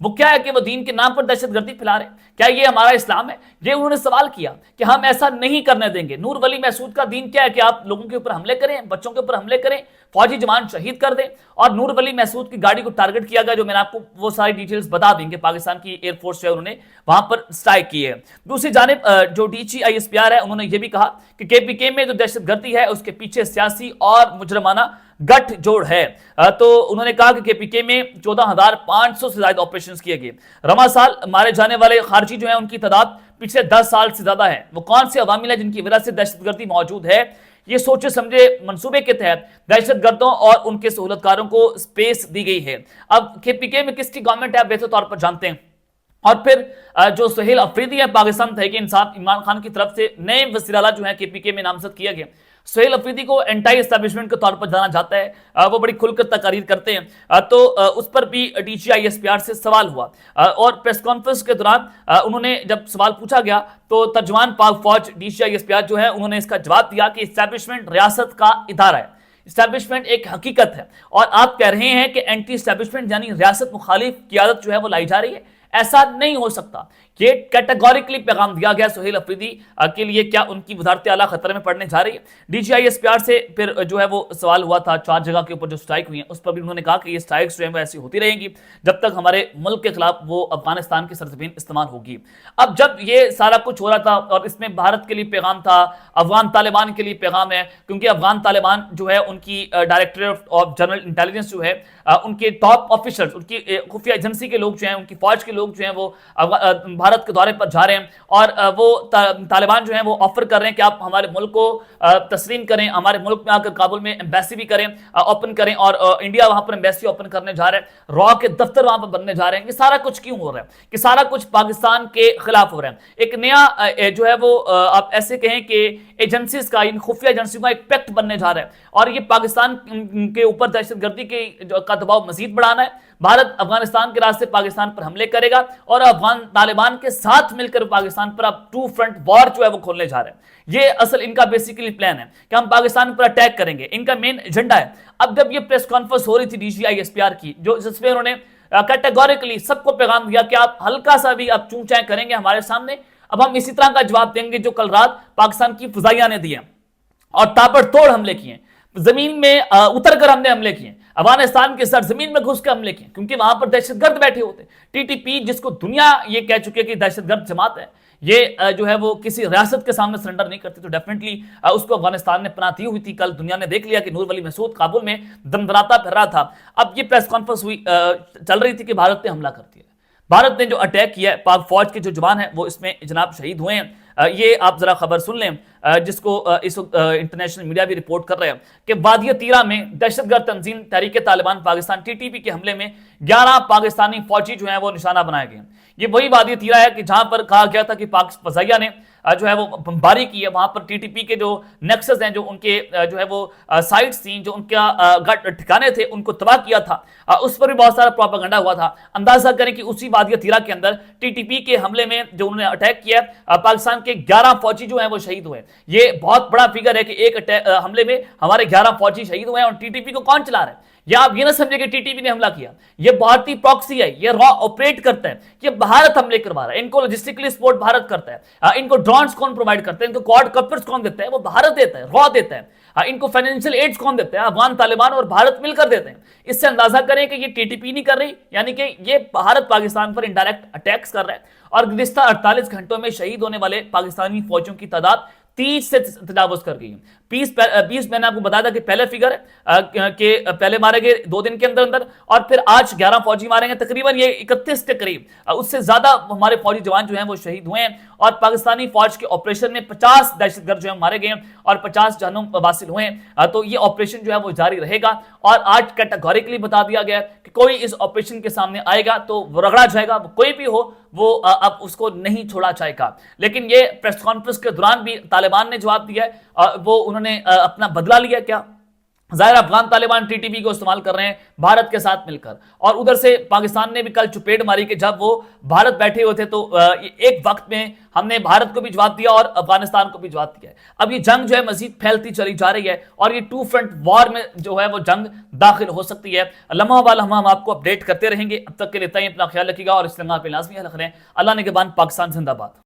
وہ کیا ہے کہ وہ دین کے نام پر دہشت گردی پھیلا رہے ہیں؟ کیا یہ ہمارا اسلام ہے؟ یہ انہوں نے سوال کیا کہ ہم ایسا نہیں کرنے دیں گے۔ نور ولی محسود کا دین کیا ہے کہ آپ لوگوں کے اوپر حملے کریں، بچوں کے اوپر حملے کریں، فوجی جوان شہید کر دیں، اور نور ولی محسود کی گاڑی کو ٹارگٹ کیا گیا، جو میں نے آپ کو وہ ساری ڈیٹیلز بتا دیں گے، پاکستان کی ایئر فورس جو ہے انہوں نے وہاں پر اسٹرائک کی ہے۔ دوسری جانب جو D G I S P R ہے، انہوں نے یہ بھی کہا کہ کے پی کے میں جو دہشت گردی ہے اس کے پیچھے سیاسی اور مجرمانہ گٹھ جوڑ ہے۔ تو انہوں نے کہا کہ کے پی کے میں 14,500 سے زائد آپریشنز کیے گئے۔ رواں سال مارے جانے والے خارجی جو ہیں ان کی تعداد پچھلے 10 سال سے زیادہ ہے۔ وہ کون سے عوامل ہیں جن کی وجہ سے دہشت گردی موجود ہے؟ یہ سوچے سمجھے منصوبے کے تحت دہشت گردوں اور ان کے سہولت کاروں کو سپیس دی گئی ہے۔ اب کے پی کے میں کس کی گورنمنٹ ہے آپ بہتر طور پر جانتے ہیں۔ اور پھر جو سہیل افریدی ہے، پاکستان تحریک انصاف عمران خان کی طرف سے نئے وزیر اعلیٰ جو ہیں کے پی کے میں نامزد کیا گیا۔ سہیل افریدی کو اینٹائی اسٹیبلشمنٹ کے طور پر جانا جاتا ہے، وہ بڑی کھل کر تقاریر کرتے ہیں، تو اس پر بھی D G I S P R سے سوال ہوا، اور پریس کانفرنس کے دوران انہوں نے جب سوال پوچھا گیا تو ترجمان پاک فوج D G I S P R جو ہے انہوں نے اس کا جواب دیا کہ اسٹیبلشمنٹ ریاست کا ادارہ ہے، اسٹیبلشمنٹ ایک حقیقت ہے، اور آپ کہہ رہے ہیں کہ اینٹی اسٹیبلشمنٹ یعنی ریاست مخالف قیادت جو ہے وہ لائی جا رہی ہے، ایسا نہیں ہو سکتا۔ یہ کیٹیگوریکلی پیغام دیا گیا سہیل افریدی کے لیے۔ کیا ان کی وزارت اعلیٰ خطرے میں پڑنے جا رہی ہے؟ D G I S P R سے پھر جو ہے وہ سوال ہوا تھا 4 جگہ کے اوپر جو سٹرائک ہوئی ہیں، اس پر بھی انہوں نے کہا کہ یہ سٹرائکس جو ہیں وہ ایسی ہوتی رہیں گی جب تک ہمارے ملک کے خلاف وہ افغانستان کی سرزمین استعمال ہوگی۔ اب جب یہ سارا کچھ ہو رہا تھا اور اس میں بھارت کے لیے پیغام تھا، افغان طالبان کے لیے پیغام ہے، کیونکہ افغان طالبان جو ہے ان کی ڈائریکٹریٹ آف جنرل انٹیلیجنس جو ہے، ان کے ٹاپ آفیسرز، ان کی خفیہ ایجنسی کے لوگ جو ہیں، ان کی فوج کے لوگ جو ہیں وہ بھارت کے دورے پر جا رہے ہیں، اور وہ طالبان جو ہیں وہ آفر کر رہے ہیں کہ آپ ہمارے ملک کو تسلیم کریں، ہمارے ملک میں آ کر کابل میں ایمبیسی بھی کریں، اوپن کریں، اور انڈیا وہاں پر ایمبیسی اوپن کرنے جا رہا ہے، را کے دفتر وہاں پر بننے جا رہے ہیں۔ یہ سارا کچھ کیوں ہو رہا ہے؟ کہ سارا کچھ پاکستان کے خلاف ہو رہا ہے۔ ایک نیا جو ہے وہ آپ ایسے کہیں کہ ایجنسیز کا، ان خفیہ ایجنسیوں کا ایک پیکٹ بننے جا رہا ہے، اور یہ پاکستان کے اوپر دہشت گردی کا دباؤ مزید بڑھانا ہے۔ بھارت افغانستان کے راستے پاکستان پر حملے کرے گا، اور افغان طالبان کے ساتھ مل کر پاکستان پر اب 2 فرنٹ وار جو ہے وہ کھولنے جا رہے ہیں۔ یہ اصل ان کا بیسیکلی پلان ہے کہ ہم پاکستان پر اٹیک کریں گے، ان کا مین ایجنڈا ہے۔ اب جب یہ پریس کانفرنس ہو رہی تھی D G I S P R کی، جس میں انہوں نے کیٹیگوریکلی سب کو پیغام دیا کہ آپ ہلکا سا بھی آپ چوں چائیں کریں گے ہمارے سامنے، اب ہم اسی طرح کا جواب دیں گے جو کل رات پاکستان کی فضائیہ نے دیا، اور تابڑ توڑ حملے کیے، زمین میں اتر کر ہم نے حملے کیے، افغانستان کے سرزمین میں گھس کے حملے کیے، کیونکہ وہاں پر دہشت گرد بیٹھے ہوتے۔ ٹی ٹی پی جس کو دنیا یہ کہہ چکی ہے کہ دہشت گرد جماعت ہے، یہ جو ہے وہ کسی ریاست کے سامنے سرنڈر نہیں کرتی، تو ڈیفینیٹلی اس کو افغانستان نے پناہ دی ہوئی تھی۔ کل دنیا نے دیکھ لیا کہ نور ولی محسود کابل میں دمدراتا پھر رہا تھا۔ اب یہ پریس کانفرنس ہوئی، چل رہی تھی کہ بھارت نے حملہ کر دیا، بھارت نے جو اٹیک کیا ہے، پاک فوج کے جو جوان ہیں وہ اس میں جناب شہید ہوئے ہیں۔ یہ آپ ذرا خبر سن لیں، جس کو اس وقت انٹرنیشنل میڈیا بھی رپورٹ کر رہے ہیں کہ وادی تیرا میں دہشت گرد تنظیم تحریک Taliban Pakistan T T P کے حملے میں 11 پاکستانی فوجی جو ہیں وہ نشانہ بنائے گئے۔ یہ وہی وادی تیرا ہے کہ جہاں پر کہا گیا تھا کہ پاک فضائیہ نے جو ہے وہ بمباری کی ہے، وہاں پر ٹی ٹی پی کے جو نیکسس ہیں، جو ان کے جو ہے وہ سائٹس تھیں، جو ان کا ٹھکانے تھے، ان کو تباہ کیا تھا۔ اس پر بھی بہت سارا پروپیگنڈا ہوا تھا۔ اندازہ کریں کہ اسی وادی تیرا کے اندر ٹی ٹی پی کے حملے میں جو انہوں نے اٹیک کیا، پاکستان کے 11 فوجی جو ہیں وہ شہید ہوئے۔ یہ بہت بڑا فگر ہے کہ ایک حملے میں ہمارے 11 فوجی شہید ہوئے ہیں، اور ٹی ٹی پی کو کون چلا رہا ہے؟ یا آپ یہ نہ سمجھے کہ ٹی ٹی پی نے حملہ کیا، یہ بھارتی پراکسی ہے، یہ را آپریٹ کرتا ہے، یہ بھارت حملے کروا رہا ہے، ان کو لاجسٹکلی سپورٹ بھارت کرتا ہے، ان کو ڈرونز کون پرووائڈ کرتا ہے، ان کو کوڈ کاپٹرز کون دیتا ہے؟ وہ بھارت دیتا ہے، را دیتا ہے۔ ان کو فائنینشیل ایڈز کون دیتا ہے؟ افغان طالبان اور بھارت مل کر دیتے ہیں۔ اس سے اندازہ کریں کہ یہ ٹی ٹی پی نہیں کر رہی، یعنی کہ یہ بھارت پاکستان پر انڈائریکٹ اٹیکس کر رہا ہے، اور گزشتہ 48 گھنٹوں میں شہید ہونے والے پاکستانی فوجیوں کی تعداد 30 سے تجاوز کر گئی ہے۔ 20 میں نے آپ کو بتایا تھا کہ پہلے فگر ہے کہ پہلے مارے گئے 2 دن کے اندر اندر، اور پھر آج 11 فوجی مارے گئے، تقریباً یہ 31 کے قریب، اس سے زیادہ ہمارے فوجی جوان جو ہیں وہ شہید ہوئے ہیں، اور پاکستانی فوج کے آپریشن میں 50 دہشت گرد جو ہیں مارے گئے ہیں، اور 50 جہنم واصل ہوئے ہیں۔ تو یہ آپریشن جو ہے وہ جاری رہے گا، اور آج کیٹیگوریکلی بتا دیا گیا کہ کوئی اس آپریشن کے سامنے آئے گا تو وہ رگڑا جائے گا، وہ کوئی بھی ہو، وہ اب اس کو نہیں چھوڑا جائے گا۔ لیکن یہ پریس کانفرنس کے دوران بھی طالبان نے جواب دیا ہے، وہ انہوں نے اپنا بدلہ لیا کیا؟ ظاہر Afghan Taliban T T P کو استعمال کر رہے ہیں بھارت کے ساتھ مل کر، اور ادھر سے پاکستان نے بھی کل چپیٹ ماری کہ جب وہ بھارت بیٹھے ہوئے تھے تو ایک وقت میں ہم نے بھارت کو بھی جواب دیا اور افغانستان کو بھی جواب دیا ہے۔ اب یہ جنگ جو ہے مزید پھیلتی چلی جا رہی ہے اور یہ ٹو فرنٹ وار میں جو ہے وہ جنگ داخل ہو سکتی ہے۔ لمحہ بہ لمحہ ہم آپ کو اپڈیٹ کرتے رہیں گے۔ اب تک کے لیے اتنا ہی، اپنا خیال رکھیے گا اور اس لمحہ پہ لازمی خیال رکھ رہے ہیں۔ اللہ نگہبان، پاکستان زندہ باد۔